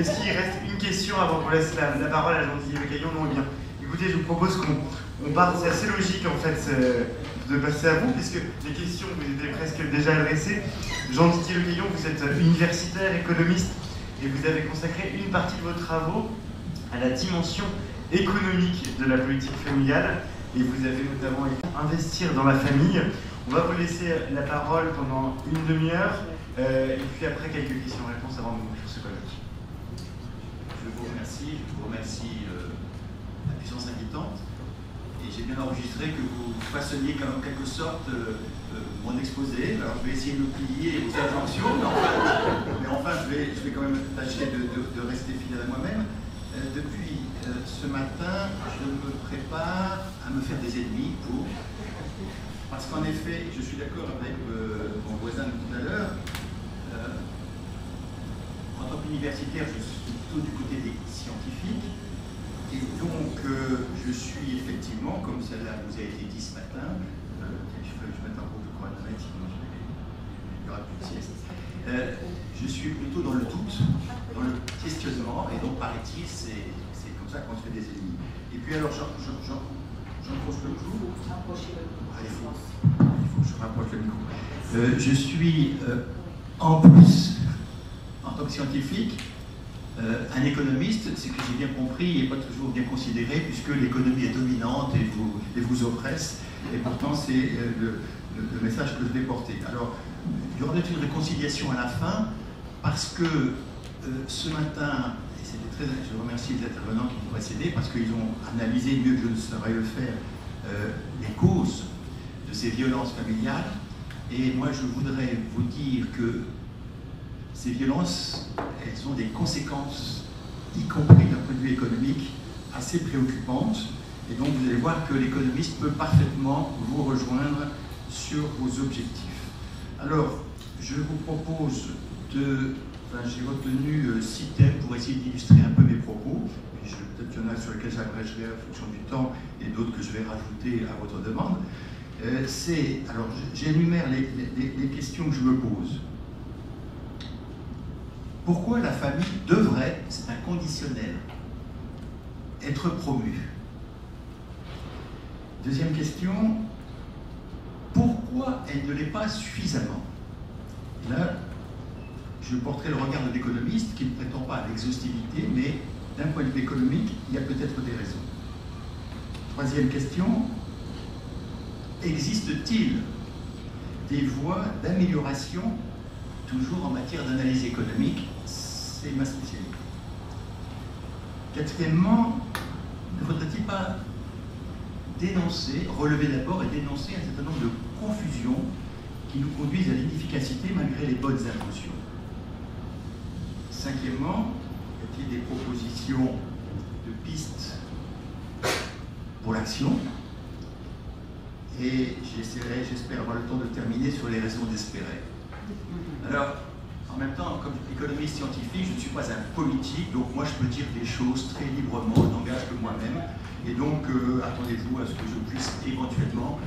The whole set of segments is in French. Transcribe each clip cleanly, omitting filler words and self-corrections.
Est-ce qu'il reste une question avant qu'on laisse la parole à Jean-Didier Le Caillon? Non, bien. Écoutez, je vous propose qu'on parte, c'est assez logique en fait de passer à vous, puisque les questions vous étaient presque déjà adressées. Jean-Didier Le Caillon, vous êtes universitaire, économiste, et vous avez consacré une partie de vos travaux à la dimension économique de la politique familiale, et vous avez notamment investir dans la famille. On va vous laisser la parole pendant une demi-heure, et puis après quelques questions-réponses avant de conclure ce colloque. Je vous remercie la puissance invitante, et j'ai bien enregistré que vous façonniez en quelque sorte mon exposé. Alors je vais essayer de plier aux injonctions, mais enfin je vais quand même tâcher de rester fidèle à moi-même. Depuis ce matin, je me prépare à me faire des ennemis parce qu'en effet, je suis d'accord avec mon voisin de tout à l'heure, en tant qu'universitaire, je suis plutôt du côté des scientifiques, et donc je suis effectivement, comme cela vous a été dit ce matin, je m'interromps de chronomètre, sinon il n'y aura plus de sieste. Je suis plutôt dans le doute, dans le questionnement, et donc paraît-il, c'est comme ça qu'on se fait des ennemis. Et puis alors, j'encroche le micro. Il faut que je rapproche le micro. Je suis en plus, en tant que scientifique, un économiste, c'est que j'ai bien compris, n'est pas toujours bien considéré, puisque l'économie est dominante et vous oppresse, et pourtant c'est le message que je vais porter. Alors, il y aura peut-être une réconciliation à la fin, parce que ce matin, et je remercie les intervenants qui m'ont précédé, parce qu'ils ont analysé mieux que je ne saurais le faire les causes de ces violences familiales, et moi je voudrais vous dire que ces violences, elles ont des conséquences, y compris d'un point de vue économique, assez préoccupantes, et donc vous allez voir que l'économiste peut parfaitement vous rejoindre sur vos objectifs. Alors, je vous propose j'ai retenu 6 thèmes pour essayer d'illustrer un peu mes propos. Peut-être qu'il y en a sur lesquels j'abrégerai en fonction du temps et d'autres que je vais rajouter à votre demande. Alors, j'énumère les questions que je me pose. Pourquoi la famille devrait, c'est un conditionnel, être promue? Deuxième question, pourquoi elle ne l'est pas suffisamment? Là, je porterai le regard de l'économiste qui ne prétend pas à l'exhaustivité, mais d'un point de vue économique, il y a peut-être des raisons. Troisième question, existe-t-il des voies d'amélioration, toujours en matière d'analyse économique? C'est ma spécialité. Quatrièmement, ne faudrait-il pas relever d'abord et dénoncer un certain nombre de confusions qui nous conduisent à l'inefficacité malgré les bonnes intentions? Cinquièmement, y a-t-il des propositions de pistes pour l'action? Et j'espère avoir le temps de terminer sur les raisons d'espérer. Alors, en même temps, comme économiste scientifique, je ne suis pas un politique, donc moi je peux dire des choses très librement, je n'engage que moi-même, et donc attendez-vous à ce que je puisse éventuellement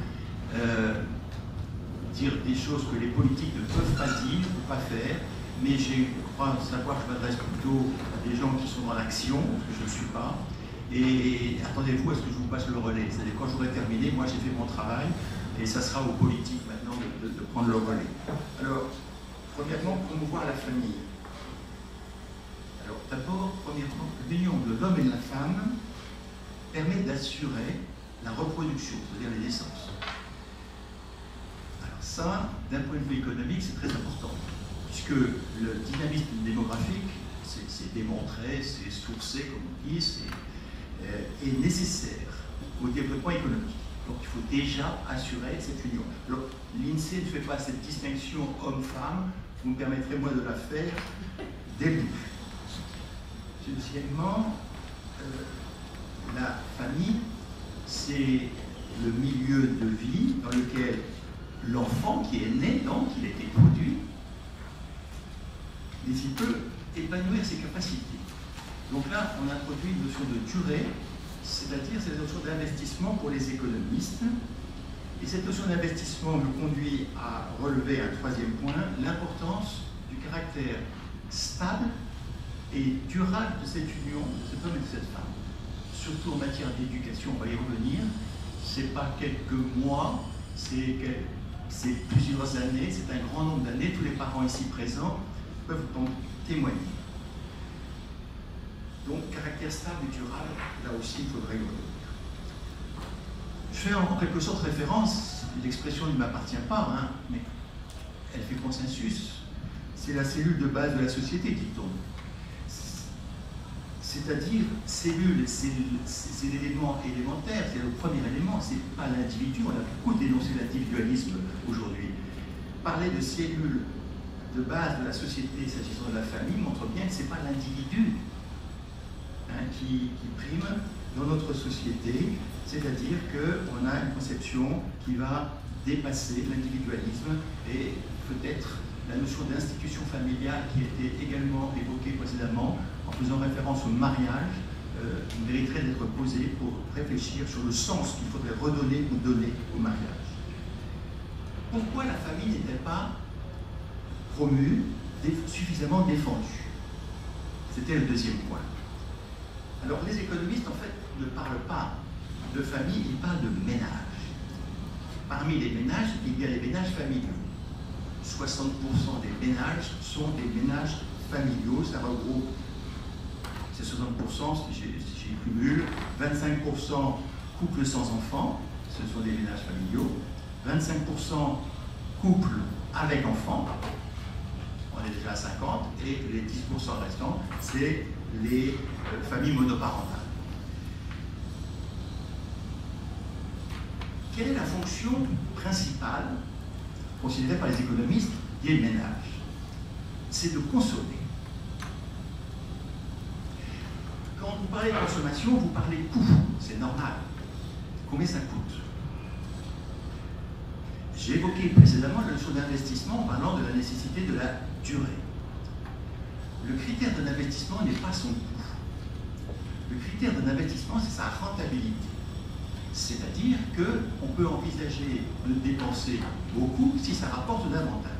dire des choses que les politiques ne peuvent pas dire ou pas faire, mais je crois savoir que je m'adresse plutôt à des gens qui sont dans l'action, parce que je ne suis pas, et attendez-vous à ce que je vous passe le relais. C'est-à-dire quand j'aurai terminé, moi j'ai fait mon travail, et ça sera aux politiques maintenant de prendre le relais. Alors, premièrement, promouvoir la famille. Alors d'abord, premièrement, l'union de l'homme et de la femme permet d'assurer la reproduction, c'est-à-dire les naissances. Alors ça, d'un point de vue économique, c'est très important, puisque le dynamisme démographique, c'est démontré, c'est sourcé, comme on dit, est nécessaire au développement économique. Donc il faut déjà assurer cette union. Alors l'INSEE ne fait pas cette distinction homme-femme, vous me permettrez moi de la faire dès le début. Deuxièmement, la famille, c'est le milieu de vie dans lequel l'enfant qui est né, donc il a été produit, mais il peut épanouir ses capacités. Donc là, on introduit une notion de durée, c'est-à-dire cette notion d'investissement pour les économistes. Et cette notion d'investissement me conduit à relever un troisième point, l'importance du caractère stable et durable de cette union, de cet homme et de cette femme. Surtout en matière d'éducation, on va y revenir. C'est pas quelques mois, c'est plusieurs années, c'est un grand nombre d'années. Tous les parents ici présents peuvent en témoigner. Donc, caractère stable et durable, là aussi, il faudrait y revenir. Je fais en quelque sorte référence, l'expression ne m'appartient pas, hein, mais elle fait consensus. C'est la cellule de base de la société qui tombe. C'est-à-dire, cellule, c'est l'élément élémentaire, c'est le premier élément, c'est pas l'individu. On a beaucoup dénoncé l'individualisme aujourd'hui. Parler de cellule de base de la société s'agissant de la famille montre bien que ce n'est pas l'individu qui prime dans notre société, c'est-à-dire qu'on a une conception qui va dépasser l'individualisme et peut-être la notion d'institution familiale qui était également évoquée précédemment en faisant référence au mariage mériterait d'être posée pour réfléchir sur le sens qu'il faudrait redonner ou donner au mariage. Pourquoi la famille n'était pas promue, suffisamment défendue? C'était le deuxième point. Alors les économistes en fait ne parlent pas de famille, ils parlent de ménage. Parmi les ménages, il y a les ménages familiaux. 60% des ménages sont des ménages familiaux, ça regroupe, c'est 60% si j'y cumule, 25% couples sans enfants, ce sont des ménages familiaux, 25% couples avec enfants, on est déjà à 50, et les 10% restants, c'est les familles monoparentales. Quelle est la fonction principale considérée par les économistes des ménages? C'est de consommer. Quand vous parlez de consommation, vous parlez coût, c'est normal. Combien ça coûte? J'ai évoqué précédemment la notion d'investissement en parlant de la nécessité de la durée. Le critère d'un investissement n'est pas son coût. Le critère d'un investissement, c'est sa rentabilité. C'est-à-dire qu'on peut envisager de dépenser beaucoup si ça rapporte davantage.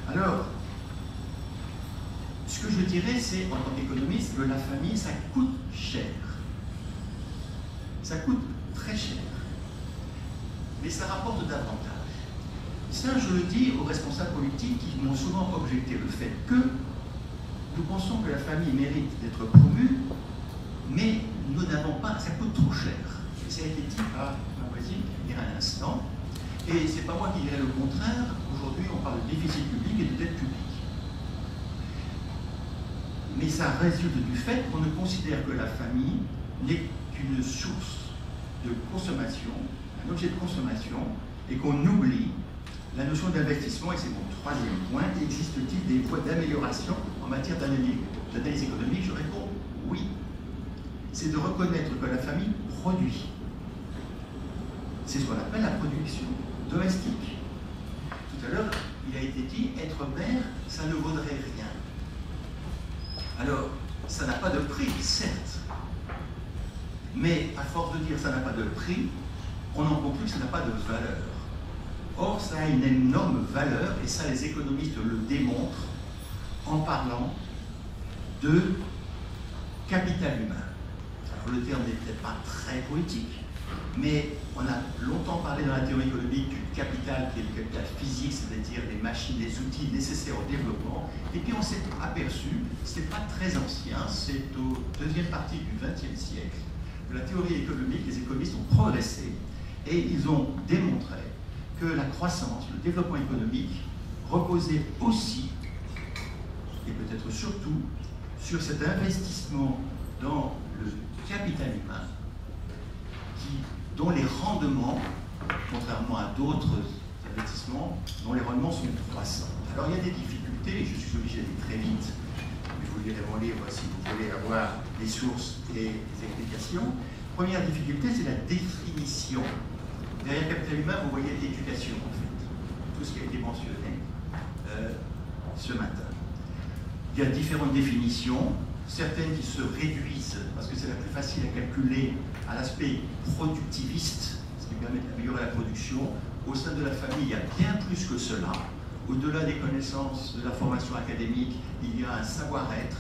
Alors, ce que je dirais, c'est, en tant qu'économiste, que la famille, ça coûte cher. Ça coûte très cher. Mais ça rapporte davantage. Ça, je le dis aux responsables politiques qui m'ont souvent objecté le fait que nous pensons que la famille mérite d'être promue, mais nous n'avons pas, ça coûte trop cher. Et ça a été dit par ma voisine il y a un instant. Et c'est pas moi qui dirais le contraire. Aujourd'hui, on parle de déficit public et de dette publique. Mais ça résulte du fait qu'on ne considère que la famille n'est qu'une source de consommation, un objet de consommation, et qu'on oublie la notion d'investissement, et c'est mon troisième point. Existe-t-il des voies d'amélioration en matière d'analyse économique? Je réponds oui. C'est de reconnaître que la famille produit. C'est ce qu'on appelle la production domestique. Tout à l'heure, il a été dit, être mère, ça ne vaudrait rien. Alors, ça n'a pas de prix, certes. Mais à force de dire ça n'a pas de prix, on en conclut que ça n'a pas de valeur. Or, ça a une énorme valeur, et ça, les économistes le démontrent en parlant de capital humain. Alors, le terme n'est peut-être pas très poétique, mais on a longtemps parlé dans la théorie économique du capital, qui est le capital physique, c'est-à-dire les machines, les outils nécessaires au développement. Et puis on s'est aperçu, c'est pas très ancien, c'est au deuxième partie du XXe siècle, que la théorie économique, les économistes ont progressé, et ils ont démontré que la croissance, le développement économique reposait aussi, et peut-être surtout, sur cet investissement dans le capital humain, dont les rendements, contrairement à d'autres investissements, dont les rendements sont croissants. Alors il y a des difficultés, et je suis obligé d'aller très vite, mais vous lirez mon livre si vous voulez avoir les sources et les explications. Première difficulté, c'est la définition. Derrière capital humain, vous voyez l'éducation, en fait, tout ce qui a été mentionné ce matin. Il y a différentes définitions, certaines qui se réduisent, parce que c'est la plus facile à calculer, à l'aspect productiviste, ce qui permet d'améliorer la production. Au sein de la famille, il y a bien plus que cela. Au-delà des connaissances, de la formation académique, il y a un savoir-être,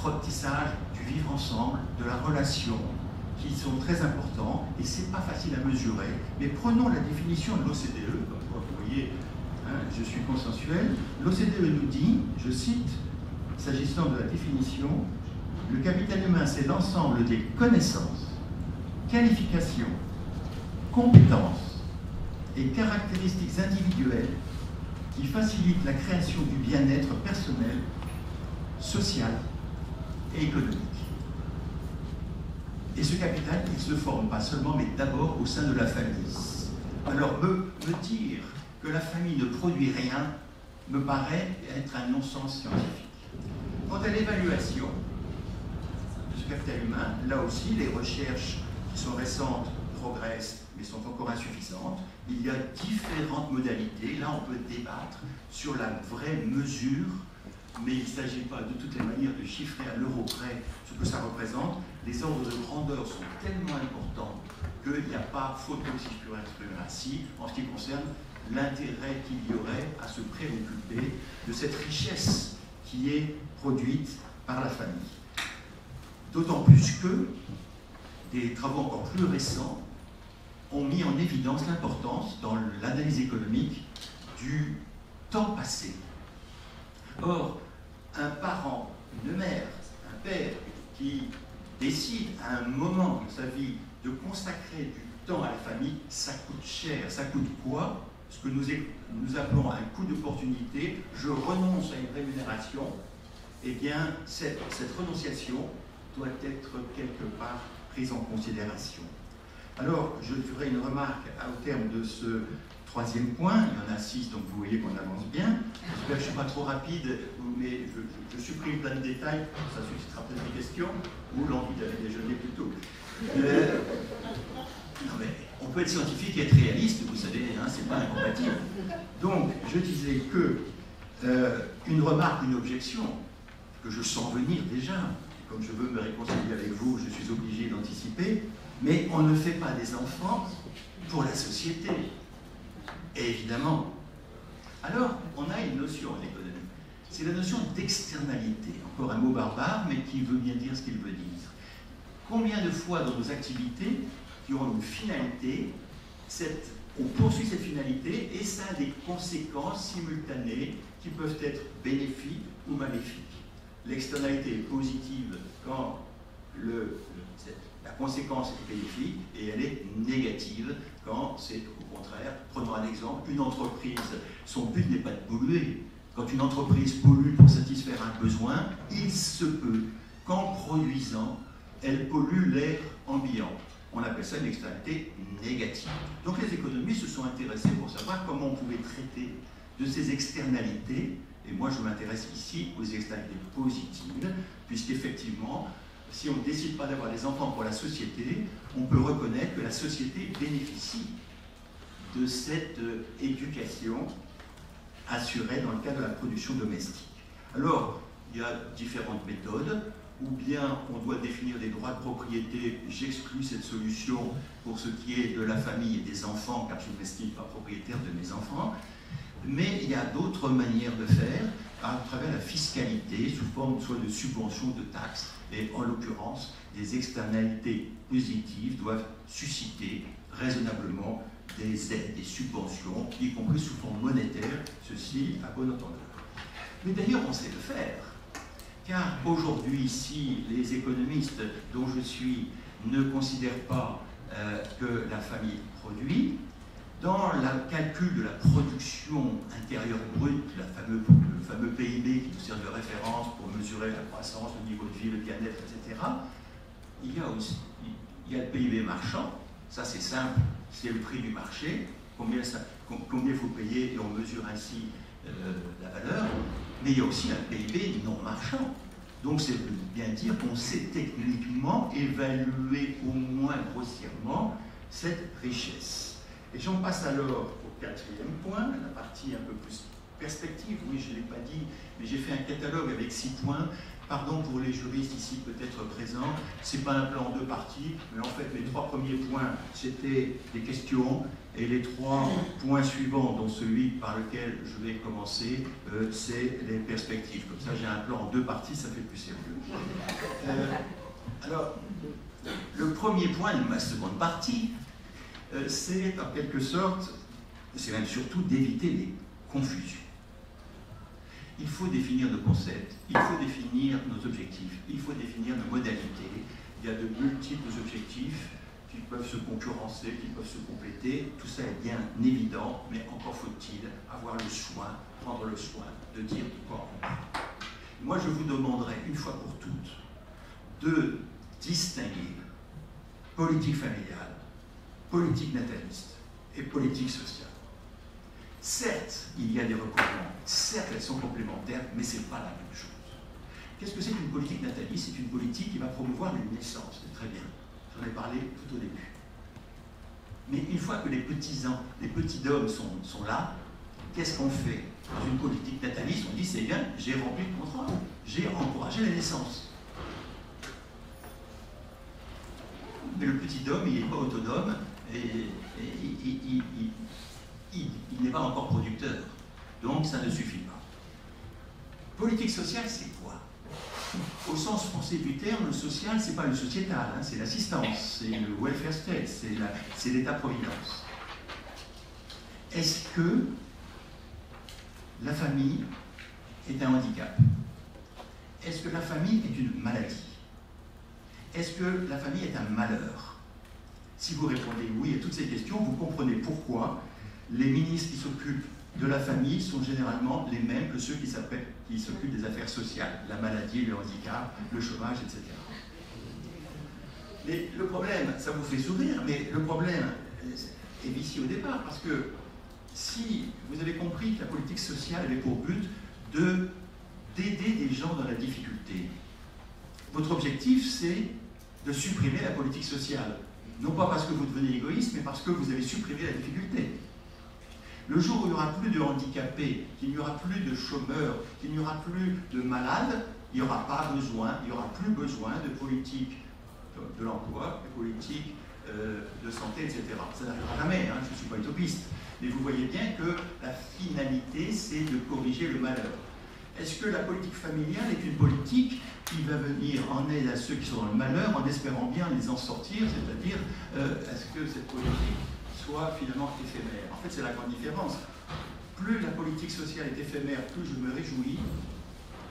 l'apprentissage du vivre ensemble, de la relation, qui sont très importants, et c'est pas facile à mesurer. Mais prenons la définition de l'OCDE, comme quoi vous voyez, hein, je suis consensuel. L'OCDE nous dit, je cite, s'agissant de la définition, le capital humain, c'est l'ensemble des connaissances, qualifications, compétences et caractéristiques individuelles qui facilitent la création du bien-être personnel, social et économique. Et ce capital, il se forme pas seulement, mais d'abord au sein de la famille. Alors me dire que la famille ne produit rien me paraît être un non-sens scientifique. Quant à l'évaluation de ce capital humain, là aussi, les recherches qui sont récentes progressent, mais sont encore insuffisantes. Il y a différentes modalités. Là, on peut débattre sur la vraie mesure, mais il ne s'agit pas de toutes les manières de chiffrer à l'euro près ce que ça représente. Les ordres de grandeur sont tellement importants qu'il n'y a pas photo, si je peux exprimer ainsi, en ce qui concerne l'intérêt qu'il y aurait à se préoccuper de cette richesse qui est produite par la famille. D'autant plus que des travaux encore plus récents ont mis en évidence l'importance dans l'analyse économique du temps passé. Or, un parent, une mère, un père qui décide à un moment de sa vie de consacrer du temps à la famille, ça coûte cher. Ça coûte quoi? Ce que nous appelons un coût d'opportunité. Je renonce à une rémunération. Eh bien, cette renonciation doit être quelque part prise en considération. Alors, je ferai une remarque au terme de ce troisième point. Il y en a 6, donc vous voyez qu'on avance bien. J'espère que je ne suis pas trop rapide, mais je supprime plein de détails. Ça suscitera peut-être des questions, ou l'envie d'aller déjeuner plutôt. Non, mais on peut être scientifique et être réaliste, vous savez, hein, c'est pas incompatible. Donc, je disais que une remarque, une objection, que je sens venir déjà, comme je veux me réconcilier avec vous, je suis obligé d'anticiper, mais on ne fait pas des enfants pour la société, évidemment. Alors, on a une notion en économie, c'est la notion d'externalité, encore un mot barbare, mais qui veut bien dire ce qu'il veut dire. Combien de fois dans nos activités qui ont une finalité, on poursuit cette finalité et ça a des conséquences simultanées qui peuvent être bénéfiques ou maléfiques. L'externalité est positive quand la conséquence est bénéfique et elle est négative quand c'est au contraire. Prenons un exemple, une entreprise, son but n'est pas de polluer. Quand une entreprise pollue pour satisfaire un besoin, il se peut qu'en produisant, elle pollue l'air ambiant. On appelle ça une externalité négative. Donc les économistes se sont intéressés pour savoir comment on pouvait traiter de ces externalités. Et moi, je m'intéresse ici aux externalités positives, puisqu'effectivement, si on ne décide pas d'avoir des enfants pour la société, on peut reconnaître que la société bénéficie de cette éducation assurée dans le cadre de la production domestique. Alors, il y a différentes méthodes. Ou bien on doit définir des droits de propriété, j'exclus cette solution pour ce qui est de la famille et des enfants, car je ne m'estime pas propriétaire de mes enfants, mais il y a d'autres manières de faire, à travers la fiscalité, sous forme soit de subventions, de taxes, et en l'occurrence, des externalités positives doivent susciter raisonnablement des aides, des subventions, y compris sous forme monétaire, ceci à bon entendeur. Mais d'ailleurs, on sait le faire. Car aujourd'hui, ici, les économistes dont je suis ne considèrent pas que la famille produit. Dans le calcul de la production intérieure brute, le fameux PIB qui nous sert de référence pour mesurer la croissance, le niveau de vie, le bien-être, etc., il y a le PIB marchand, ça c'est simple, c'est le prix du marché, combien il faut payer et on mesure ainsi la valeur, mais il y a aussi un PIB non marchand. Donc c'est bien dire qu'on sait techniquement évaluer au moins grossièrement cette richesse. Et j'en passe alors au quatrième point, la partie un peu plus perspective. Oui, je ne l'ai pas dit, mais j'ai fait un catalogue avec 6 points pardon pour les juristes ici peut-être présents, c'est pas un plan en deux parties, mais en fait mes 3 premiers points c'était des questions, et les 3 points suivants, dont celui par lequel je vais commencer, c'est les perspectives. Comme ça j'ai un plan en 2 parties, ça fait plus sérieux. Alors, le premier point de ma seconde partie, c'est en quelque sorte, c'est même surtout d'éviter les confusions. Il faut définir nos concepts, il faut définir nos objectifs, il faut définir nos modalités. Il y a de multiples objectifs qui peuvent se concurrencer, qui peuvent se compléter. Tout ça est bien évident, mais encore faut-il avoir le soin, prendre le soin de dire de quoi on parle. Moi, je vous demanderai une fois pour toutes de distinguer politique familiale, politique nataliste et politique sociale. Certes, il y a des recoupements, certes, elles sont complémentaires, mais ce n'est pas la même chose. Qu'est-ce que c'est qu'une politique nataliste? C'est une politique qui va promouvoir les naissances, c'est très bien. J'en ai parlé tout au début. Mais une fois que les petits dômes sont là, qu'est-ce qu'on fait? Dans une politique nataliste, on dit c'est bien, j'ai rempli le contrat, j'ai encouragé la naissance. Mais le petit homme, il n'est pas autonome et il n'est pas encore producteur. Donc ça ne suffit pas. Politique sociale, c'est quoi? Au sens français du terme, le social, c'est pas le sociétal, hein, c'est l'assistance, c'est le welfare state, c'est l'État-providence. Est-ce que la famille est un handicap? Est-ce que la famille est une maladie? Est-ce que la famille est un malheur? Si vous répondez oui à toutes ces questions, vous comprenez pourquoi les ministres qui s'occupent de la famille sont généralement les mêmes que ceux qui s'occupent des affaires sociales, la maladie, le handicap, le chômage, etc. Mais le problème, ça vous fait sourire, mais le problème est vicieux au départ, parce que si vous avez compris que la politique sociale avait pour but d'aider des gens dans la difficulté, votre objectif, c'est de supprimer la politique sociale. Non pas parce que vous devenez égoïste, mais parce que vous avez supprimé la difficulté. Le jour où il n'y aura plus de handicapés, qu'il n'y aura plus de chômeurs, qu'il n'y aura plus de malades, il n'y aura plus besoin de politique de l'emploi, de politique de santé, etc. Ça n'arrivera jamais, hein, je ne suis pas utopiste. Mais vous voyez bien que la finalité, c'est de corriger le malheur. Est-ce que la politique familiale est une politique qui va venir en aide à ceux qui sont dans le malheur en espérant bien les en sortir, c'est-à-dire est-ce que cette politique soit finalement éphémère? En fait, c'est la grande différence. Plus la politique sociale est éphémère, plus je me réjouis.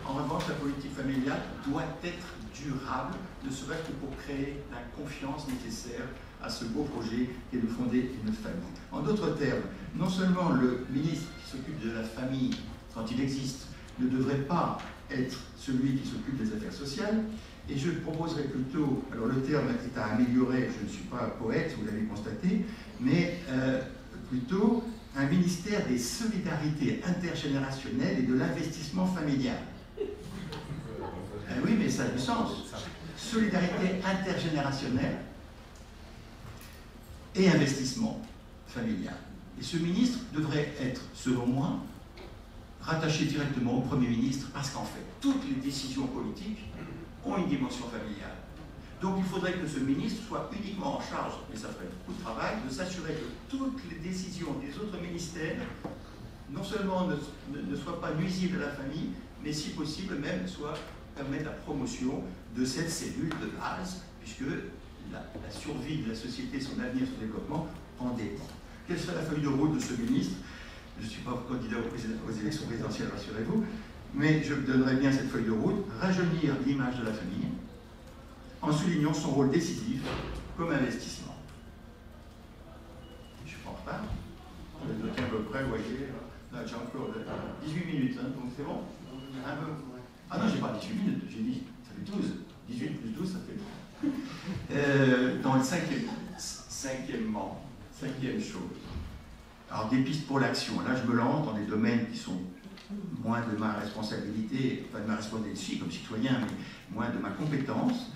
En revanche, la politique familiale doit être durable, ne serait-ce que pour créer la confiance nécessaire à ce beau projet qui est de fonder une famille. En d'autres termes, non seulement le ministre qui s'occupe de la famille, quand il existe, ne devrait pas être celui qui s'occupe des affaires sociales, et je proposerais plutôt, alors le terme est à améliorer, je ne suis pas poète, vous l'avez constaté, mais plutôt un ministère des solidarités intergénérationnelles et de l'investissement familial. Oui, mais ça a du sens. Solidarité intergénérationnelle et investissement familial. Et ce ministre devrait être, selon moi, rattaché directement au Premier ministre, parce qu'en fait, toutes les décisions politiques ont une dimension familiale. Donc il faudrait que ce ministre soit uniquement en charge, et ça ferait beaucoup de travail, de s'assurer que toutes les décisions des autres ministères, non seulement ne soient pas nuisibles à la famille, mais si possible même permettent la promotion de cette cellule de base, puisque la survie de la société, son avenir, son développement en dépend. Quelle serait la feuille de route de ce ministre? Je ne suis pas candidat aux élections présidentielles, rassurez-vous, mais je donnerai bien cette feuille de route: rajeunir l'image de la famille, en soulignant son rôle décisif comme investissement. Je suis pas en retard. Je vais noter à peu près, vous voyez, là j'ai encore 18 minutes, hein, donc c'est bon. Ah non, j'ai pas 18 minutes, j'ai dit, ça fait 12. 18 plus 12, ça fait... dans le cinquième chose. Alors, des pistes pour l'action. Là, je me lance dans des domaines qui sont moins de ma responsabilité, enfin de ma responsabilité comme citoyen, mais moins de ma compétence.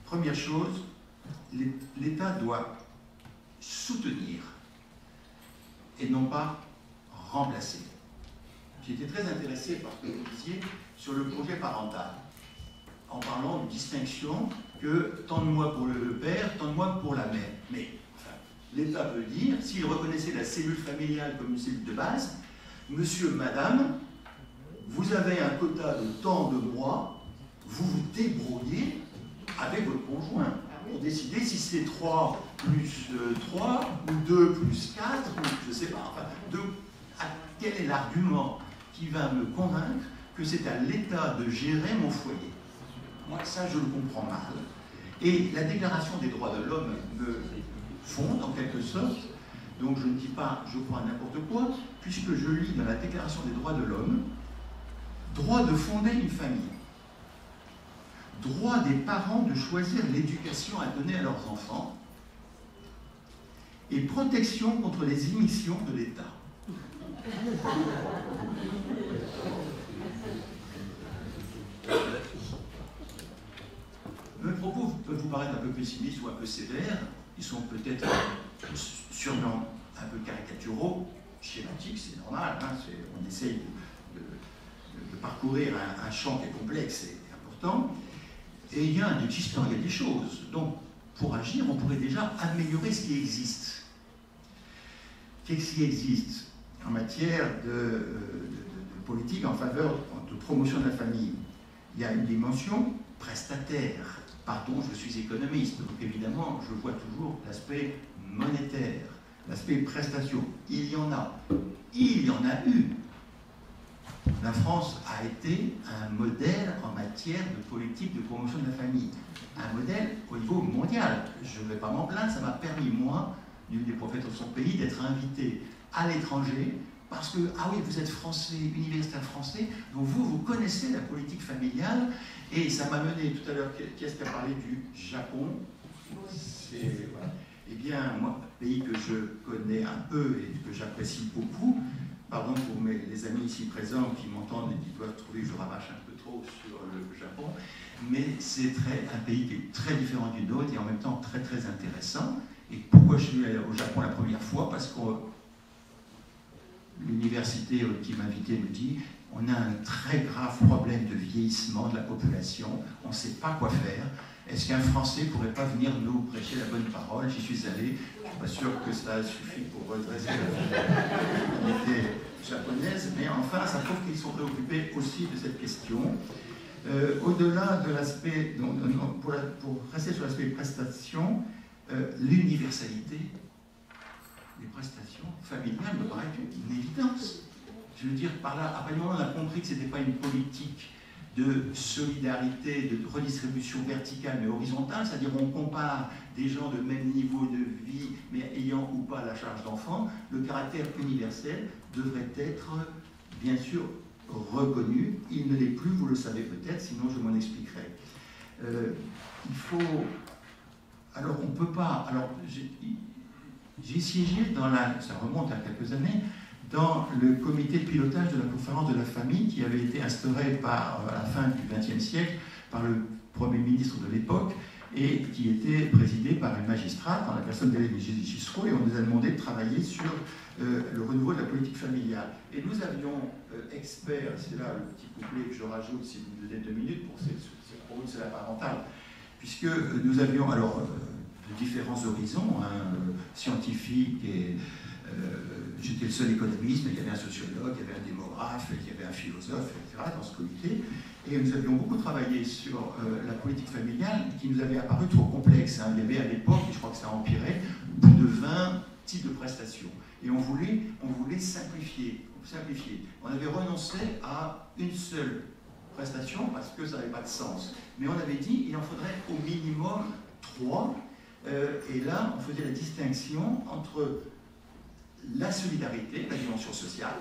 Première chose, l'État doit soutenir et non pas remplacer. J'ai été très intéressé par ce que vous disiez sur le projet parental, en parlant de distinction que tant de mois pour le père, tant de mois pour la mère. Mais enfin, l'État veut dire, s'il reconnaissait la cellule familiale comme une cellule de base, monsieur, madame, vous avez un quota de tant de mois, vous vous débrouillez avec votre conjoint pour décider si c'est 3 plus 3 ou 2 plus 4, ou je ne sais pas. Enfin, quel est l'argument qui va me convaincre que c'est à l'État de gérer mon foyer? Moi, ça, je le comprends mal. Et la Déclaration des droits de l'homme me fonde, en quelque sorte. Donc, je ne dis pas, je crois, n'importe quoi, puisque je lis dans la Déclaration des droits de l'homme, droit de fonder une famille, droit des parents de choisir l'éducation à donner à leurs enfants, et protection contre les émissions de l'État. Mes propos peuvent vous paraître un peu pessimistes ou un peu sévères, ils sont peut-être sûrement un peu caricaturaux, schématiques, c'est normal, hein, on essaye de parcourir un champ qui est complexe et important, et il y a un existant, il y a des choses. Donc, pour agir, on pourrait déjà améliorer ce qui existe. Qu'est-ce qui existe en matière de politique en faveur de promotion de la famille? Il y a une dimension prestataire. Pardon, je suis économiste, donc évidemment, je vois toujours l'aspect monétaire, l'aspect prestation. Il y en a eu. La France a été un modèle en matière de politique de promotion de la famille. Un modèle au niveau mondial. Je ne vais pas m'en plaindre, ça m'a permis, moi, l'une des prophètes de son pays, d'être invité à l'étranger, parce que, ah oui, vous êtes français, universitaire français, donc vous connaissez la politique familiale, et ça m'a mené tout à l'heure, qui est-ce qui a parlé du Japon? Voilà. Eh bien, moi, pays que je connais un peu et que j'apprécie beaucoup, pardon pour les amis ici présents qui m'entendent et qui doivent trouver que je rabâche un peu trop sur le Japon, mais c'est un pays qui est très différent du nôtre et en même temps très très intéressant. Et pourquoi je suis allé au Japon la première fois? Parce que l'université qui m'a invité me dit on a un très grave problème de vieillissement de la population, on ne sait pas quoi faire. Est-ce qu'un Français ne pourrait pas venir nous prêcher la bonne parole? J'y suis allé, je ne suis pas sûr que cela suffit pour redresser la communauté japonaise, mais enfin, ça prouve qu'ils sont préoccupés aussi de cette question. Au-delà de l'aspect, pour rester sur l'aspect prestation, l'universalité des prestations familiales me paraît une évidence. Je veux dire, par là, à partir du moment où on a compris que ce n'était pas une politique de solidarité, de redistribution verticale mais horizontale, c'est-à-dire on compare des gens de même niveau de vie mais ayant ou pas la charge d'enfant, le caractère universel devrait être bien sûr reconnu. Il ne l'est plus, vous le savez peut-être, sinon je m'en expliquerai. Il faut... Alors on ne peut pas... Alors j'ai siégé dans ça remonte à quelques années, dans le comité de pilotage de la conférence de la famille qui avait été instauré à la fin du XXe siècle par le Premier ministre de l'époque et qui était présidé par une magistrate, en la personne d'Hélène Gissereau, et on nous a demandé de travailler sur le renouveau de la politique familiale. Et nous avions experts, c'est là le petit couplet que je rajoute si vous me donnez 2 minutes pour c'est la parentale, puisque nous avions alors de différents horizons, scientifiques et j'étais le seul économiste, mais il y avait un sociologue, il y avait un démographe, il y avait un philosophe, etc. dans ce comité. Et nous avions beaucoup travaillé sur la politique familiale qui nous avait apparu trop complexe. Hein. Il y avait à l'époque, et je crois que ça a empiré, plus de 20 types de prestations. Et on voulait simplifier. On avait renoncé à une seule prestation parce que ça n'avait pas de sens. Mais on avait dit qu'il en faudrait au minimum 3. Et là, on faisait la distinction entre la solidarité, la dimension sociale,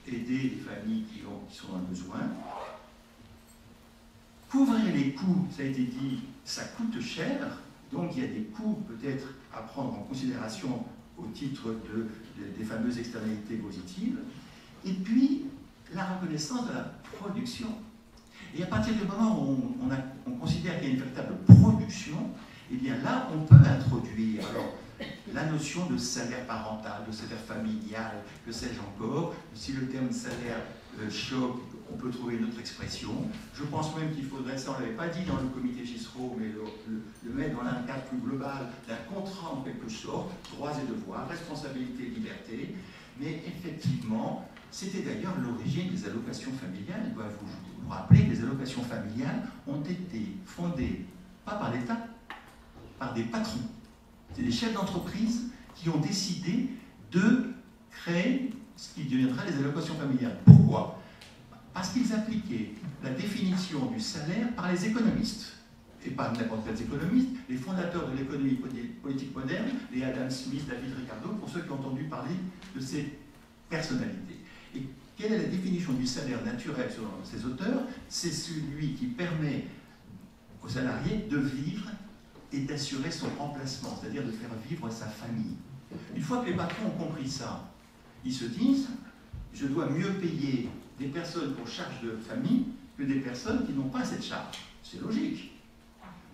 aider les familles qui sont dans le besoin, couvrir les coûts, ça a été dit, ça coûte cher, donc il y a des coûts peut-être à prendre en considération au titre des fameuses externalités positives, et puis la reconnaissance de la production. Et à partir du moment où on considère qu'il y a une véritable production, eh bien là, on peut introduire alors, la notion de salaire parental, de salaire familial, que sais-je encore. Si le terme salaire choque, on peut trouver une autre expression. Je pense même qu'il faudrait, ça on ne l'avait pas dit dans le comité Gisserot, mais le mettre dans un cadre plus global d'un contrat en quelque sorte, droits et devoirs, responsabilité, liberté. Mais effectivement, c'était d'ailleurs l'origine des allocations familiales. Je dois vous rappeler que les allocations familiales ont été fondées, pas par l'État, par des patrons. C'est des chefs d'entreprise qui ont décidé de créer ce qui deviendra les allocations familiales. Pourquoi? Parce qu'ils appliquaient la définition du salaire par les économistes. Et pas n'importe quels économistes, les fondateurs de l'économie politique moderne, les Adam Smith, David Ricardo, pour ceux qui ont entendu parler de ces personnalités. Et quelle est la définition du salaire naturel selon ces auteurs? C'est celui qui permet aux salariés de vivre et d'assurer son remplacement, c'est-à-dire de faire vivre sa famille. Une fois que les patrons ont compris ça, ils se disent, je dois mieux payer des personnes pour charge de famille que des personnes qui n'ont pas cette charge. C'est logique.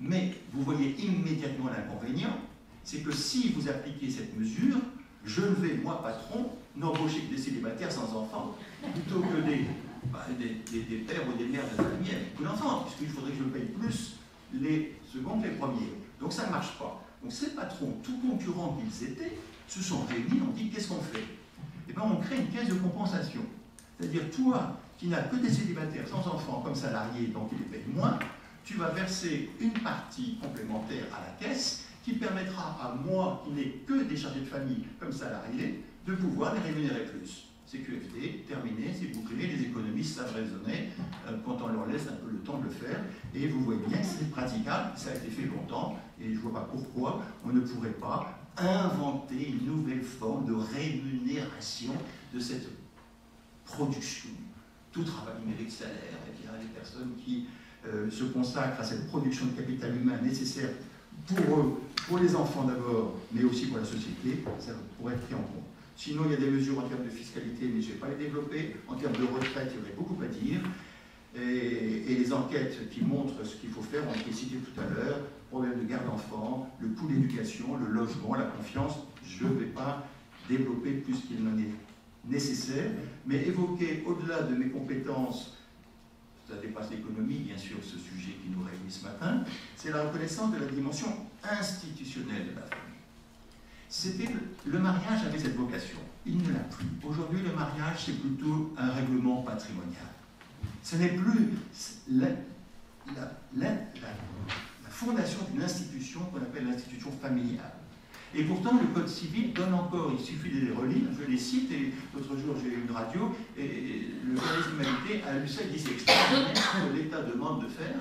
Mais vous voyez immédiatement l'inconvénient, c'est que si vous appliquez cette mesure, je ne vais, moi, patron, n'embaucher que des célibataires sans enfants, plutôt que des pères ou des mères de famille avec beaucoup d'enfants, puisqu'il faudrait que je paye plus les seconds que les premiers. Donc ça ne marche pas. Donc ces patrons, tout concurrents qu'ils étaient, se sont réunis, ont dit, qu'est-ce qu'on fait? Eh bien, on crée une caisse de compensation. C'est-à-dire, toi, qui n'as que des célibataires sans enfants comme salariés, donc ils les payent moins, tu vas verser une partie complémentaire à la caisse qui permettra à moi, qui n'ai que des chargés de famille comme salariés, de pouvoir les rémunérer plus. C'est QFD, terminé, c'est bouclé, les économistes savent raisonner quand on leur laisse un peu le temps de le faire. Et vous voyez bien que c'est praticable, ça a été fait longtemps, et je ne vois pas pourquoi on ne pourrait pas inventer une nouvelle forme de rémunération de cette production. Tout travail mérite salaire, et bien les personnes qui se consacrent à cette production de capital humain nécessaire pour eux, pour les enfants d'abord, mais aussi pour la société, ça pourrait être pris en compte. Sinon, il y a des mesures en termes de fiscalité, mais je ne vais pas les développer. En termes de retraite, il y aurait beaucoup à dire. Et les enquêtes qui montrent ce qu'il faut faire ont été citées tout à l'heure. Problème de garde d'enfants, le coût de l'éducation, le logement, la confiance. Je ne vais pas développer plus qu'il n'en est nécessaire, mais évoquer au-delà de mes compétences, ça dépasse l'économie, bien sûr, ce sujet qui nous réunit ce matin, c'est la reconnaissance de la dimension institutionnelle de la famille. C'était le mariage avait cette vocation. Il ne l'a plus. Aujourd'hui, le mariage, c'est plutôt un règlement patrimonial. Ce n'est plus la fondation d'une institution qu'on appelle l'institution familiale. Et pourtant, le Code civil donne encore, il suffit de les relire, je les cite, et l'autre jour j'ai eu une radio, et le Code des humanités a lu ça, il dit c'est extraordinaire ce que l'État demande de faire.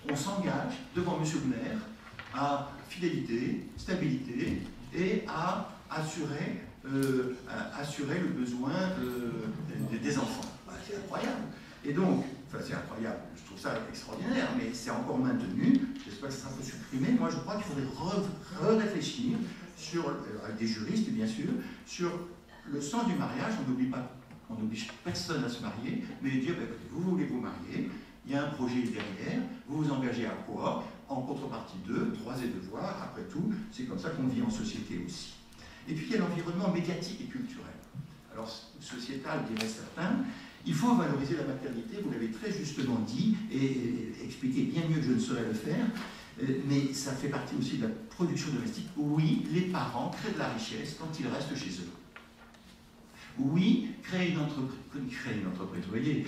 On s'engage devant M. le maire à fidélité, stabilité, et à assurer le besoin des enfants. Bah, c'est incroyable. Et donc, enfin c'est incroyable, je trouve ça extraordinaire, mais c'est encore maintenu, j'espère que ça sera supprimé. Moi je crois qu'il faudrait réfléchir sur, avec des juristes bien sûr, sur le sens du mariage. On n'oblige personne à se marier, mais dire, bah, écoutez, vous voulez vous marier, il y a un projet derrière, vous vous engagez à quoi? En contrepartie de droits et devoirs, après tout, c'est comme ça qu'on vit en société aussi. Et puis il y a l'environnement médiatique et culturel. Alors, sociétal, diraient certains, il faut valoriser la maternité, vous l'avez très justement dit, et expliqué bien mieux que je ne saurais le faire, mais ça fait partie aussi de la production domestique. Oui, les parents créent de la richesse quand ils restent chez eux. Oui, créer une entreprise, vous voyez,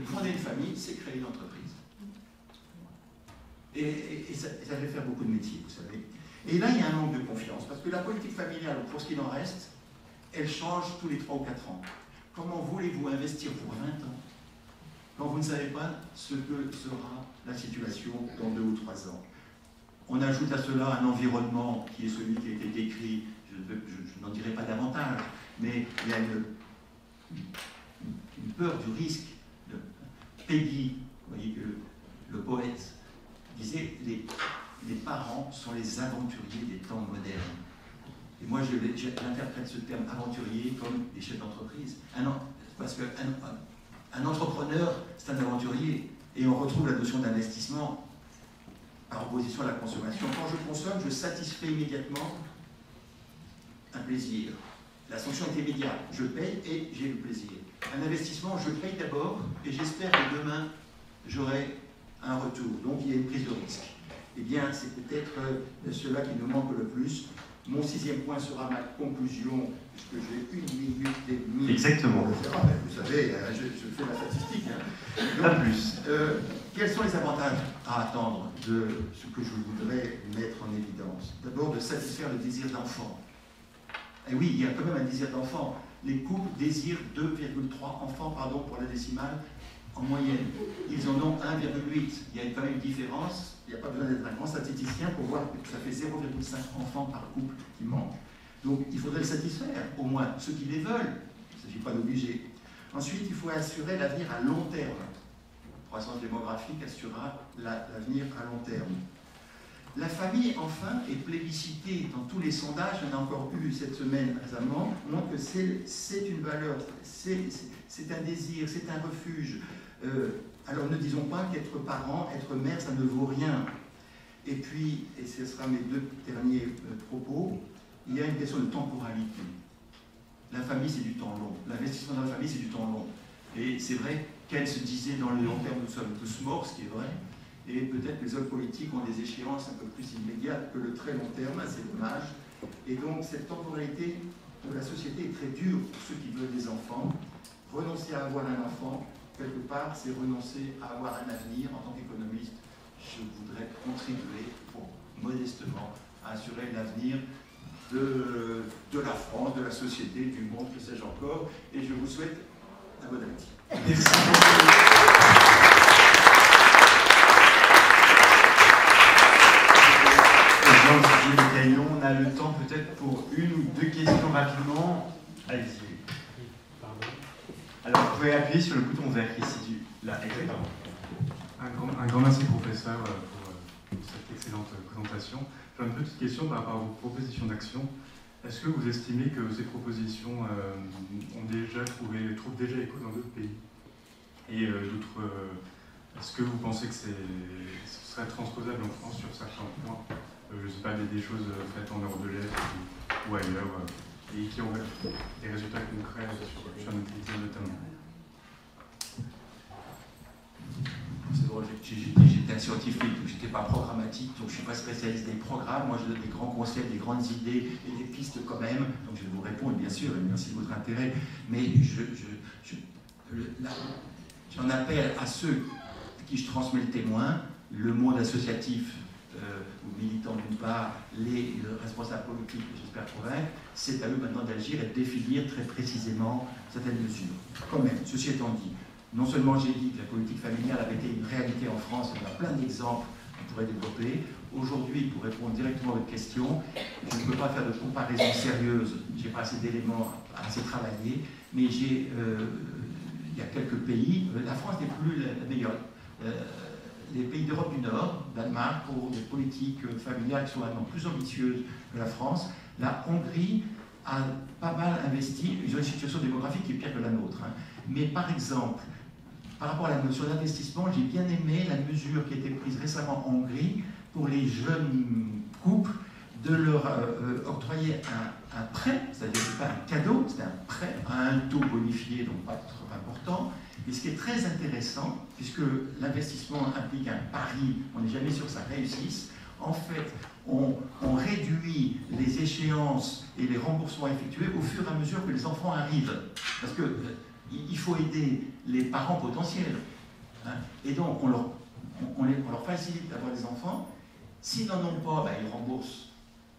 fonder une famille, c'est créer une entreprise. Et ça fait faire beaucoup de métiers, vous savez. Et là, il y a un manque de confiance, parce que la politique familiale, pour ce qu'il en reste, elle change tous les 3 ou 4 ans. Comment voulez-vous investir pour 20 ans quand vous ne savez pas ce que sera la situation dans 2 ou 3 ans? On ajoute à cela un environnement qui est celui qui a été décrit, je n'en dirai pas davantage, mais il y a une peur du risque. Peggy, vous voyez que le poète, disait les parents sont les aventuriers des temps modernes. Et moi, j'interprète ce terme aventurier comme des chefs d'entreprise. Parce qu'un entrepreneur, c'est un aventurier. Et on retrouve la notion d'investissement par opposition à la consommation. Quand je consomme, je satisfais immédiatement un plaisir. La sanction est immédiate. Je paye et j'ai le plaisir. Un investissement, je paye d'abord et j'espère que demain, j'aurai un retour. Donc, il y a une prise de risque. Eh bien, c'est peut-être cela qui nous manque le plus. Mon 6e point sera ma conclusion, puisque j'ai 1 minute et demie. Exactement. Vous savez, je fais la statistique. Donc, pas plus. Quels sont les avantages à attendre de ce que je voudrais mettre en évidence? D'abord, de satisfaire le désir d'enfant. Et oui, il y a quand même un désir d'enfant. Les couples désirent 2,3 enfants pour la décimale en moyenne. Ils en ont 1,8. Il y a quand même une différence. Il n'y a pas besoin d'être un grand statisticien pour voir que ça fait 0,5 enfants par couple qui manquent. Donc il faudrait le satisfaire, au moins ceux qui les veulent. Il ne s'agit pas d'obliger. Ensuite, il faut assurer l'avenir à long terme. La croissance démographique assurera l'avenir à long terme. La famille, enfin, est plébiscitée dans tous les sondages. On a encore eu cette semaine récemment, montre que c'est une valeur, c'est un désir, c'est un refuge. Alors ne disons pas qu'être parent, être mère, ça ne vaut rien. Et puis, et ce sera mes 2 derniers propos, il y a une question de temporalité. La famille, c'est du temps long. L'investissement dans la famille, c'est du temps long. Et c'est vrai qu'elle se disait dans le long terme, nous sommes tous morts, ce qui est vrai. Et peut-être que les hommes politiques ont des échéances un peu plus immédiates que le très long terme, c'est dommage. Et donc cette temporalité de la société est très dure pour ceux qui veulent des enfants. Renoncer à avoir un enfant, quelque part, c'est renoncer à avoir un avenir. En tant qu'économiste, je voudrais contribuer modestement à assurer l'avenir de la France, de la société, du monde, que sais-je encore. Et je vous souhaite un bon appétit. Merci beaucoup. On a le temps peut-être pour 1 ou 2 questions rapidement. Allez-y. Alors vous pouvez appuyer sur le bouton vert qui est situé là. Exactement. Un grand merci professeur pour cette excellente présentation. J'ai une petite question par rapport à vos propositions d'action. Est-ce que vous estimez que ces propositions trouvent déjà écho dans d'autres pays? Et est-ce que vous pensez que ce serait transposable en France sur certains points? Je ne sais pas, des choses faites en Europe de l'Est ou ailleurs, et qui auraient des résultats concrets sur notre pays notamment. C'est drôle, j'étais un scientifique, donc je n'étais pas programmatique, donc je ne suis pas spécialiste des programmes. Moi, je donne des grands concepts, des grandes idées et des pistes quand même. Donc je vais vous répondre, bien sûr, et merci de votre intérêt. Mais j'en appelle à ceux à qui je transmets le témoin, le monde associatif, ou militants d'une part, les responsables politiques, que j'espère convaincre, c'est à eux maintenant d'agir et de définir très précisément certaines mesures. Quand même, ceci étant dit, non seulement j'ai dit que la politique familiale avait été une réalité en France, on a plein d'exemples qu'on pourrait développer. Aujourd'hui, pour répondre directement à votre question, je ne peux pas faire de comparaison sérieuse, je n'ai pas assez d'éléments à assez travailler, mais il y a quelques pays, la France n'est plus la meilleure. Les pays d'Europe du Nord, Danemark, pour des politiques familiales qui sont maintenant plus ambitieuses que la France. La Hongrie a pas mal investi, ils ont une situation démographique qui est pire que la nôtre. Mais par exemple, par rapport à la notion d'investissement, j'ai bien aimé la mesure qui a été prise récemment en Hongrie pour les jeunes couples de leur octroyer un prêt, c'est-à-dire que ce n'est pas un cadeau, c'est un prêt à un taux bonifié, donc pas trop important. Et ce qui est très intéressant, puisque l'investissement implique un pari, on n'est jamais sûr que ça réussisse, en fait, on réduit les échéances et les remboursements effectués au fur et à mesure que les enfants arrivent. Parce qu'il faut aider les parents potentiels. Et donc, on leur facilite d'avoir des enfants. S'ils n'en ont pas, ben, ils remboursent.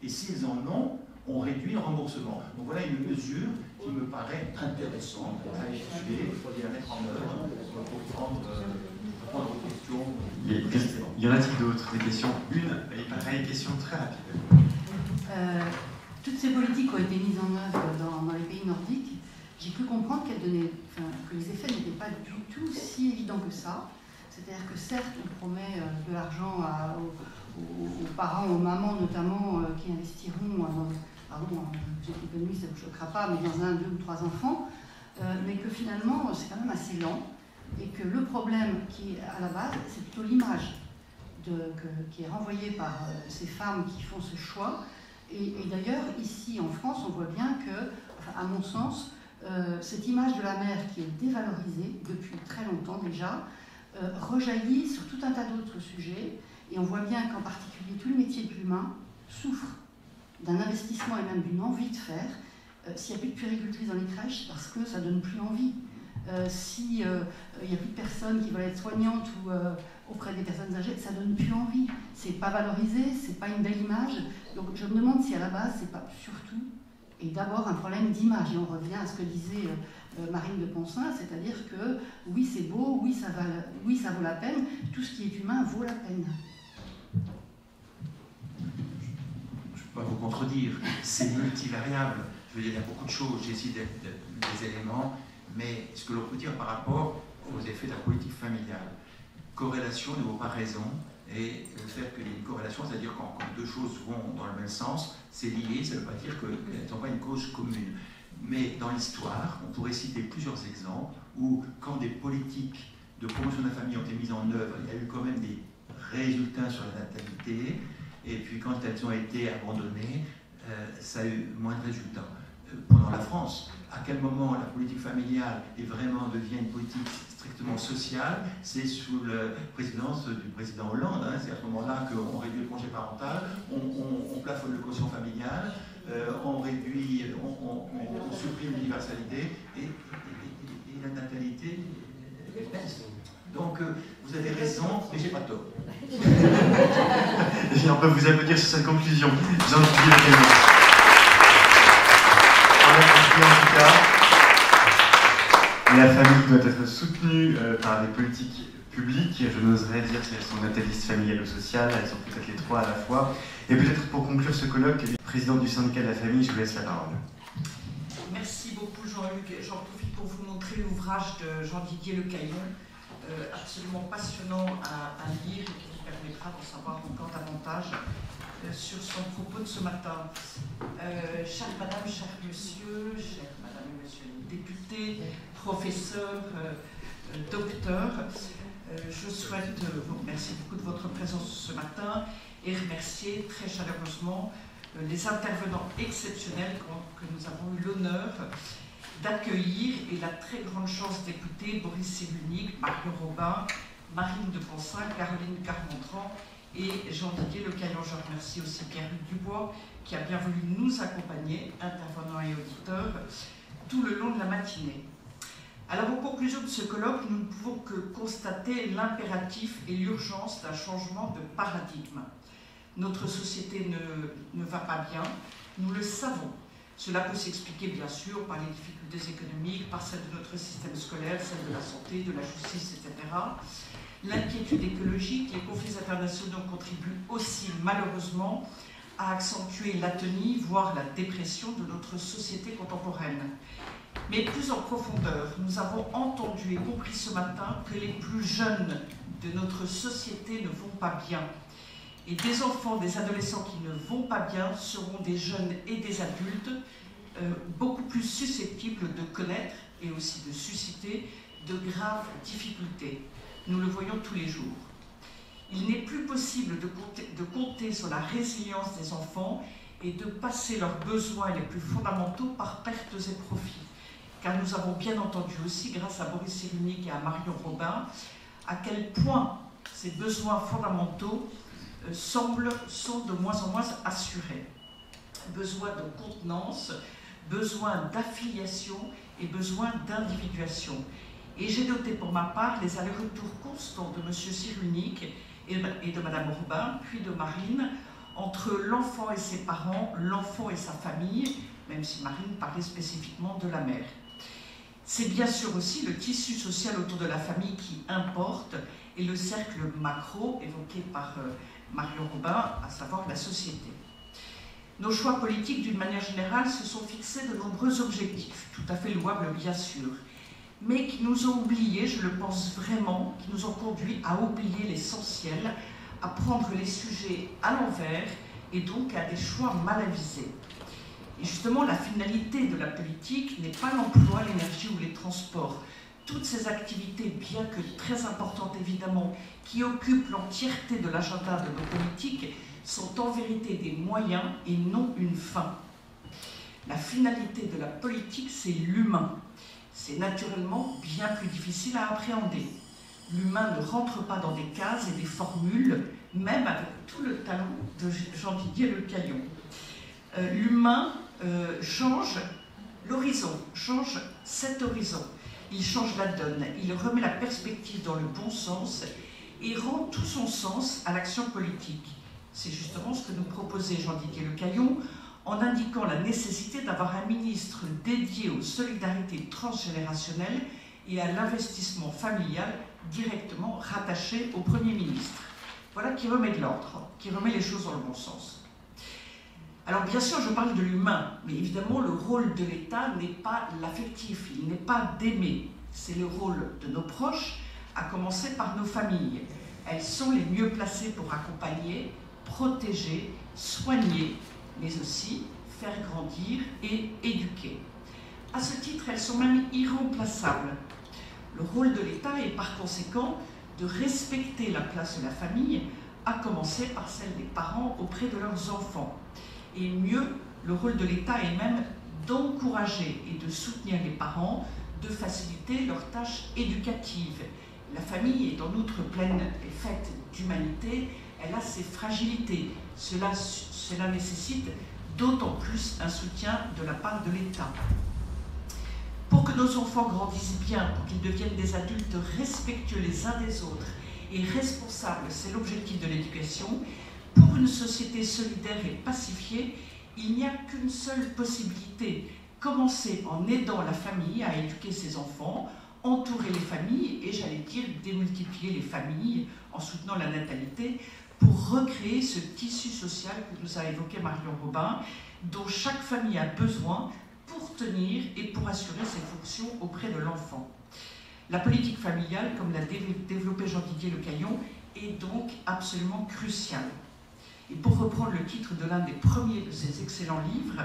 Et s'ils en ont, on réduit le remboursement. Donc voilà une mesure qui me paraît intéressante à étudier, il faut la mettre en œuvre pour prendre vos questions. Y en a-t-il d'autres? Des questions? Et pareil, question très rapide. Toutes ces politiques ont été mises en œuvre dans les pays nordiques. J'ai cru comprendre que les effets n'étaient pas du tout si évidents que ça. C'est-à-dire que certes, on promet de l'argent aux parents, aux mamans notamment, qui investiront, j'ai économiste, ça ne vous choquera pas, mais dans 1, 2 ou 3 enfants, mais que finalement, c'est quand même assez lent, et que le problème qui est à la base, c'est plutôt l'image qui est renvoyée par ces femmes qui font ce choix. Et d'ailleurs, ici en France, on voit bien que, à mon sens, cette image de la mère qui est dévalorisée depuis très longtemps déjà, rejaillit sur tout un tas d'autres sujets, et on voit bien qu'en particulier tous les métiers de l'humain souffrent d'un investissement et même d'une envie de faire. S'il n'y a plus de puéricultrices dans les crèches, c'est parce que ça ne donne plus envie. S'il n'y a plus de personnes qui veulent être soignantes ou auprès des personnes âgées, ça ne donne plus envie. C'est pas valorisé, c'est pas une belle image. Donc je me demande si à la base, c'est pas surtout et d'abord un problème d'image. Et on revient à ce que disait Marine de Poncin, c'est-à-dire que oui, c'est beau, oui, ça vaut la peine, tout ce qui est humain vaut la peine. Je ne peux pas vous contredire, c'est multivariable. Je veux dire, il y a beaucoup de choses, j'ai ici des éléments, mais ce que l'on peut dire par rapport aux effets de la politique familiale, corrélation ne vaut pas raison, et le fait qu'il y ait une corrélation, c'est-à-dire quand deux choses vont dans le même sens, c'est lié, ça ne veut pas dire qu'elles n'ont pas une cause commune. Mais dans l'histoire, on pourrait citer plusieurs exemples où, quand des politiques de promotion de la famille ont été mises en œuvre, il y a eu quand même des résultats sur la natalité, et puis quand elles ont été abandonnées, ça a eu moins de résultats. Pendant la France, à quel moment la politique familiale devient une politique strictement sociale? C'est sous la présidence du président Hollande, hein, c'est à ce moment-là qu'on réduit le congé parental, on plafonne le quotient familial, on supprime l'universalité et la natalité baisse. Donc vous avez raison, mais j'ai pas tort. Et on peut vous applaudir sur cette conclusion. Jean-Didier Lecaillon. En tout cas, la famille doit être soutenue par les politiques publiques. Je n'oserais dire si elles sont natalistes, familiales ou sociales, elles sont peut-être les trois à la fois. Et peut-être pour conclure ce colloque, présidente du syndicat de la famille, je vous laisse la parole. Merci beaucoup Jean-Luc. J'en profite pour vous montrer l'ouvrage de Jean-Didier Lecaillon, absolument passionnant à lire et qui vous permettra d'en savoir encore davantage sur son propos de ce matin. Chère madame, cher monsieur, chère madame et monsieur les députés, professeurs, docteurs, je souhaite vous remercier beaucoup de votre présence ce matin et remercier très chaleureusement les intervenants exceptionnels que nous avons eu l'honneur d'accueillir et la très grande chance d'écouter Boris Cyrulnik, Marion Robin, Marine de Poncin, Caroline Carmontran et Jean-Didier Lecaillon. Je remercie aussi Pierre-Luc Dubois qui a bien voulu nous accompagner, intervenants et auditeurs, tout le long de la matinée. Alors, en conclusion de ce colloque, nous ne pouvons que constater l'impératif et l'urgence d'un changement de paradigme. Notre société ne va pas bien, nous le savons. Cela peut s'expliquer bien sûr par les difficultés économiques, par celles de notre système scolaire, celles de la santé, de la justice, etc. L'inquiétude écologique, les conflits internationaux contribuent aussi malheureusement à accentuer l'atonie, voire la dépression de notre société contemporaine. Mais plus en profondeur, nous avons entendu et compris ce matin que les plus jeunes de notre société ne vont pas bien. Et des enfants, des adolescents qui ne vont pas bien seront des jeunes et des adultes beaucoup plus susceptibles de connaître et aussi de susciter de graves difficultés. Nous le voyons tous les jours. Il n'est plus possible de compter sur la résilience des enfants et de passer leurs besoins les plus fondamentaux par pertes et profits. Car nous avons bien entendu aussi, grâce à Boris Cyrulnik et à Marion Robin, à quel point ces besoins fondamentaux sont de moins en moins assurés. Besoin de contenance, besoin d'affiliation et besoin d'individuation. Et j'ai noté pour ma part les allers-retours constants de M. Cyrulnik et de Mme Robin, puis de Marine, entre l'enfant et ses parents, l'enfant et sa famille, même si Marine parlait spécifiquement de la mère. C'est bien sûr aussi le tissu social autour de la famille qui importe et le cercle macro évoqué par Marion Robin, à savoir la société. Nos choix politiques, d'une manière générale, se sont fixés de nombreux objectifs, tout à fait louables bien sûr, mais qui nous ont oubliés, je le pense vraiment, qui nous ont conduits à oublier l'essentiel, à prendre les sujets à l'envers et donc à des choix mal avisés. Et justement, la finalité de la politique n'est pas l'emploi, l'énergie ou les transports. Toutes ces activités, bien que très importantes évidemment, qui occupent l'entièreté de l'agenda de nos politiques, sont en vérité des moyens et non une fin. La finalité de la politique, c'est l'humain. C'est naturellement bien plus difficile à appréhender. L'humain ne rentre pas dans des cases et des formules, même avec tout le talent de Jean-Didier Le Caillon. L'humain change l'horizon, change cet horizon. Il change la donne, il remet la perspective dans le bon sens et rend tout son sens à l'action politique. C'est justement ce que nous proposait Jean-Didier Le Caillon en indiquant la nécessité d'avoir un ministre dédié aux solidarités transgénérationnelles et à l'investissement familial directement rattaché au Premier ministre. Voilà qui remet de l'ordre, qui remet les choses dans le bon sens. Alors bien sûr, je parle de l'humain, mais évidemment le rôle de l'État n'est pas l'affectif, il n'est pas d'aimer. C'est le rôle de nos proches, à commencer par nos familles. Elles sont les mieux placées pour accompagner, protéger, soigner, mais aussi faire grandir et éduquer. À ce titre, elles sont même irremplaçables. Le rôle de l'État est par conséquent de respecter la place de la famille, à commencer par celle des parents auprès de leurs enfants. Et mieux, le rôle de l'État est même d'encourager et de soutenir les parents, de faciliter leurs tâches éducatives. La famille est en outre pleine et faite d'humanité, elle a ses fragilités. Cela nécessite d'autant plus un soutien de la part de l'État. Pour que nos enfants grandissent bien, pour qu'ils deviennent des adultes respectueux les uns des autres et responsables, c'est l'objectif de l'éducation, pour une société solidaire et pacifiée, il n'y a qu'une seule possibilité. Commencer en aidant la famille à éduquer ses enfants, entourer les familles et, j'allais dire, démultiplier les familles en soutenant la natalité pour recréer ce tissu social que nous a évoqué Marion Robin, dont chaque famille a besoin pour tenir et pour assurer ses fonctions auprès de l'enfant. La politique familiale, comme l'a développé Jean-Didier Le Caillon, est donc absolument cruciale. Et pour reprendre le titre de l'un des premiers de ses excellents livres,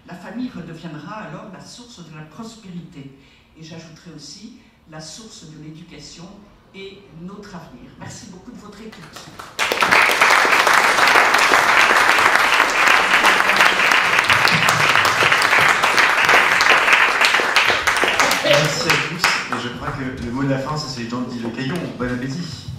la famille redeviendra alors la source de la prospérité. Et j'ajouterai aussi la source de l'éducation et notre avenir. Merci beaucoup de votre écoute. Merci à tous. Et je crois que le mot de la fin, c'est Jean-Didier Le Caillon. Bon appétit.